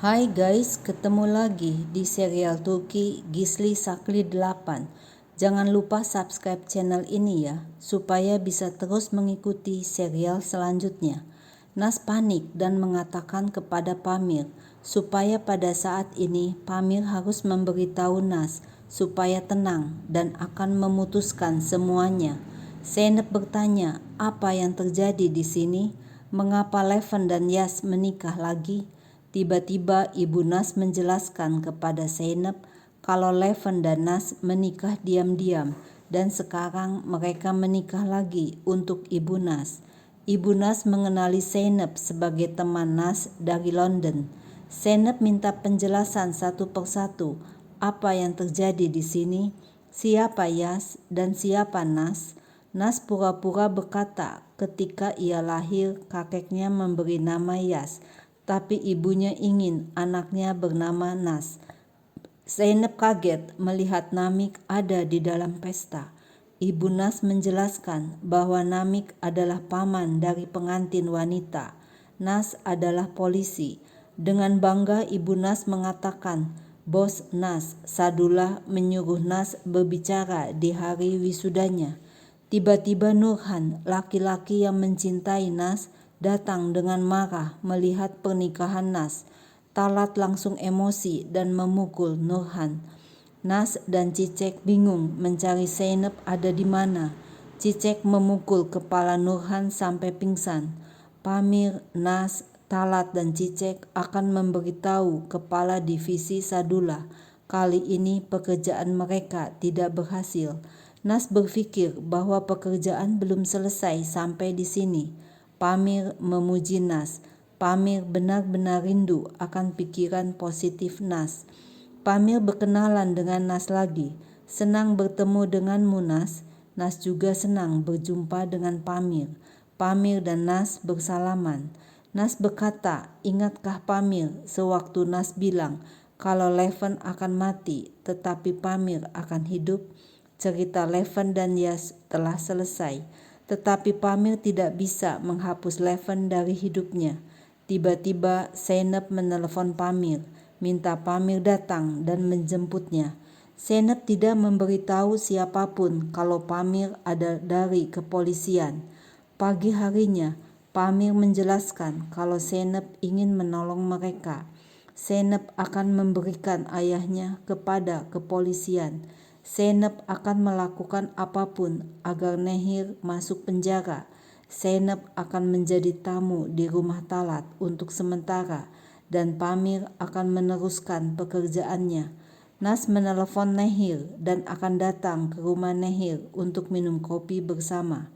Hai guys, ketemu lagi di serial Turki Gizli Sakli 8. Jangan lupa subscribe channel ini ya, supaya bisa terus mengikuti serial selanjutnya. Nas panik dan mengatakan kepada Pamir, supaya pada saat ini Pamir harus memberitahu Nas supaya tenang dan akan memutuskan semuanya. Zeynep bertanya, apa yang terjadi di sini? Mengapa Leven dan Yas menikah lagi? Tiba-tiba Ibu Nas menjelaskan kepada Zeynep kalau Leven dan Nas menikah diam-diam dan sekarang mereka menikah lagi untuk Ibu Nas. Ibu Nas mengenali Zeynep sebagai teman Nas dari London. Zeynep minta penjelasan satu persatu apa yang terjadi di sini, siapa Yas dan siapa Nas. Nas pura-pura berkata ketika ia lahir kakeknya memberi nama Yas, tapi ibunya ingin anaknya bernama Nas. Zeynep kaget melihat Namik ada di dalam pesta. Ibu Nas menjelaskan bahwa Namik adalah paman dari pengantin wanita. Nas adalah polisi. Dengan bangga Ibu Nas mengatakan, Bos Nas, Sadullah menyuruh Nas berbicara di hari wisudanya. Tiba-tiba Nurhan, laki-laki yang mencintai Nas, datang dengan marah melihat pernikahan Nas. Talat langsung emosi dan memukul Nurhan. Nas dan Cicek bingung mencari Zeynep ada di mana. Cicek memukul kepala Nurhan sampai pingsan. Pamir, Nas, Talat dan Cicek akan memberitahu kepala divisi Sadullah. Kali ini pekerjaan mereka tidak berhasil. Nas berpikir bahwa pekerjaan belum selesai sampai di sini. Pamir memuji Nas. Pamir benar-benar rindu akan pikiran positif Nas. Pamir berkenalan dengan Nas lagi. Senang bertemu denganmu Nas. Nas juga senang berjumpa dengan Pamir. Pamir dan Nas bersalaman. Nas berkata, ingatkah Pamir sewaktu Nas bilang kalau Leven akan mati tetapi Pamir akan hidup? Cerita Leven dan Yas telah selesai, tetapi Pamir tidak bisa menghapus Leven dari hidupnya. Tiba-tiba Zeynep menelepon Pamir, minta Pamir datang dan menjemputnya. Zeynep tidak memberitahu siapapun kalau Pamir ada dari kepolisian. Pagi harinya, Pamir menjelaskan kalau Zeynep ingin menolong mereka. Zeynep akan memberikan ayahnya kepada kepolisian. Zeynep akan melakukan apapun agar Nehir masuk penjara. Zeynep akan menjadi tamu di rumah Talat untuk sementara dan Pamir akan meneruskan pekerjaannya. Nas menelepon Nehir dan akan datang ke rumah Nehir untuk minum kopi bersama.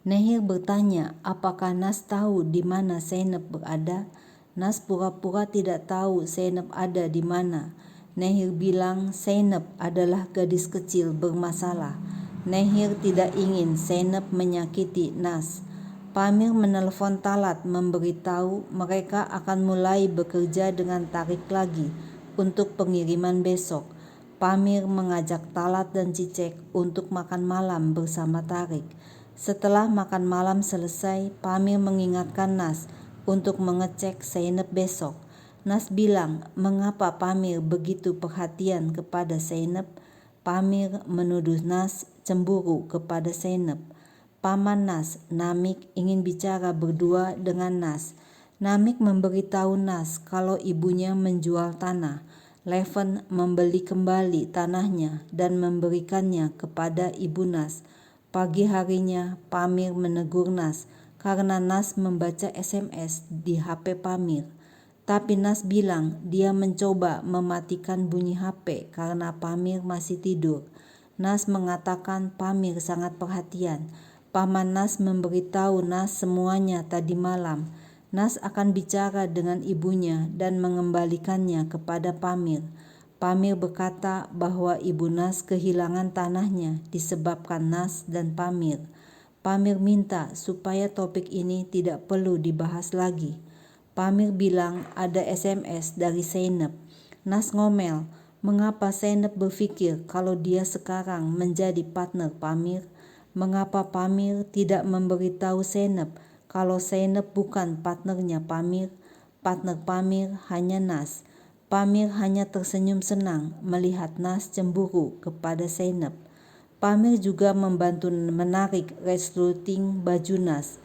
Nehir bertanya apakah Nas tahu di mana Zeynep berada. Nas pura-pura tidak tahu Zeynep ada di mana. Nehir bilang Zeynep adalah gadis kecil bermasalah. Nehir tidak ingin Zeynep menyakiti Nas. Pamir menelepon Talat memberitahu mereka akan mulai bekerja dengan Tarik lagi untuk pengiriman besok. Pamir mengajak Talat dan Cicek untuk makan malam bersama Tarik. Setelah makan malam selesai, Pamir mengingatkan Nas untuk mengecek Zeynep besok. Nas bilang, mengapa Pamir begitu perhatian kepada Zeynep? Pamir menuduh Nas cemburu kepada Zeynep. Paman Nas, Namik ingin bicara berdua dengan Nas. Namik memberitahu Nas kalau ibunya menjual tanah. Leven membeli kembali tanahnya dan memberikannya kepada ibu Nas. Pagi harinya, Pamir menegur Nas karena Nas membaca SMS di HP Pamir. Tapi Nas bilang dia mencoba mematikan bunyi HP karena Pamir masih tidur. Nas mengatakan Pamir sangat perhatian. Paman Nas memberitahu Nas semuanya tadi malam. Nas akan bicara dengan ibunya dan mengembalikannya kepada Pamir. Pamir berkata bahwa ibu Nas kehilangan tanahnya disebabkan Nas dan Pamir. Pamir minta supaya topik ini tidak perlu dibahas lagi. Pamir bilang ada SMS dari Zeynep. Nas ngomel, mengapa Zeynep berpikir kalau dia sekarang menjadi partner Pamir? Mengapa Pamir tidak memberitahu Zeynep kalau Zeynep bukan partnernya Pamir? Partner Pamir hanya Nas. Pamir hanya tersenyum senang melihat Nas cemburu kepada Zainab. Pamir juga membantu menarik resleting baju Nas.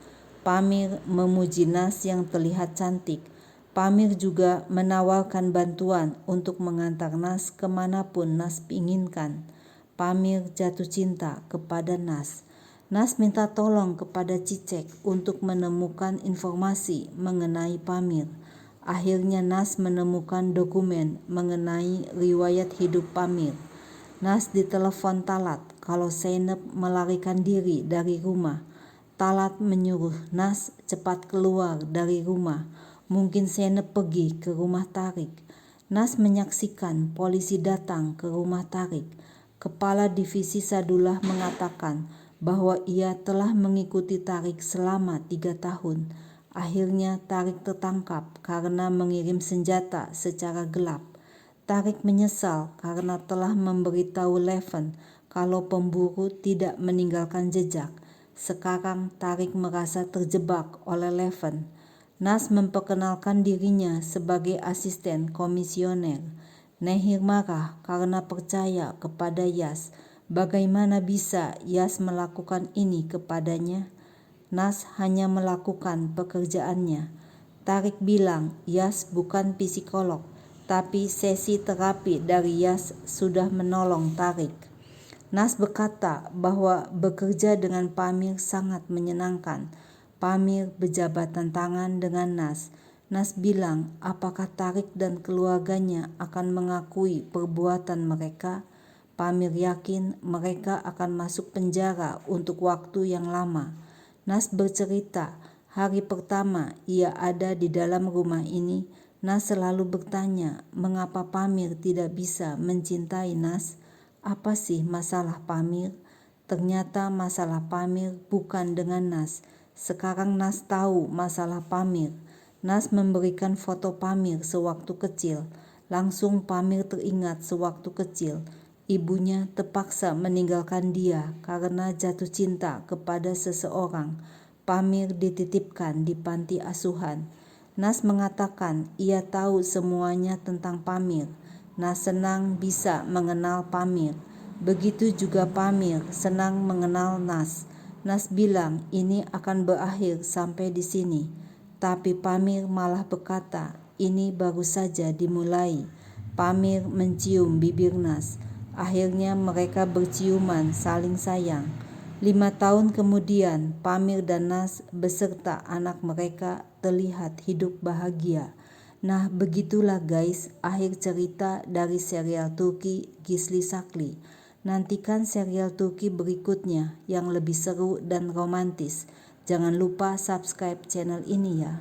Pamir memuji Nas yang terlihat cantik. Pamir juga menawarkan bantuan untuk mengantar Nas kemanapun Nas inginkan. Pamir jatuh cinta kepada Nas. Nas minta tolong kepada Cicek untuk menemukan informasi mengenai Pamir. Akhirnya Nas menemukan dokumen mengenai riwayat hidup Pamir. Nas ditelepon Talat kalau Zainab melarikan diri dari rumah. Talat menyuruh Nas cepat keluar dari rumah. Mungkin Zainab pergi ke rumah Tarik. Nas menyaksikan polisi datang ke rumah Tarik. Kepala Divisi Sadullah mengatakan bahwa ia telah mengikuti Tarik selama 3 tahun. Akhirnya Tarik tertangkap karena mengirim senjata secara gelap. Tarik menyesal karena telah memberitahu Leven kalau pemburu tidak meninggalkan jejak. Sekarang Tarik merasa terjebak oleh Leven. Nas memperkenalkan dirinya sebagai asisten komisioner. Nehir marah karena percaya kepada Yas. Bagaimana bisa Yas melakukan ini kepadanya? Nas hanya melakukan pekerjaannya. Tarik bilang Yas bukan psikolog, tapi sesi terapi dari Yas sudah menolong Tarik. Nas berkata bahwa bekerja dengan Pamir sangat menyenangkan. Pamir berjabatan tangan dengan Nas. Nas bilang apakah Tarik dan keluarganya akan mengakui perbuatan mereka? Pamir yakin mereka akan masuk penjara untuk waktu yang lama. Nas bercerita, hari pertama ia ada di dalam rumah ini, Nas selalu bertanya, mengapa Pamir tidak bisa mencintai Nas? Apa sih masalah Pamir? Ternyata masalah Pamir bukan dengan Nas. Sekarang Nas tahu masalah Pamir. Nas memberikan foto Pamir sewaktu kecil. Langsung Pamir teringat sewaktu kecil. Ibunya terpaksa meninggalkan dia karena jatuh cinta kepada seseorang. Pamir dititipkan di panti asuhan. Nas mengatakan ia tahu semuanya tentang Pamir. Nas senang bisa mengenal Pamir. Begitu juga Pamir senang mengenal Nas. Nas bilang ini akan berakhir sampai di sini. Tapi Pamir malah berkata, ini baru saja dimulai. Pamir mencium bibir Nas. Akhirnya mereka berciuman saling sayang. 5 tahun kemudian, Pamir dan Nas beserta anak mereka terlihat hidup bahagia. Nah, begitulah guys akhir cerita dari serial Turki Gizli Sakli. Nantikan serial Turki berikutnya yang lebih seru dan romantis. Jangan lupa subscribe channel ini ya.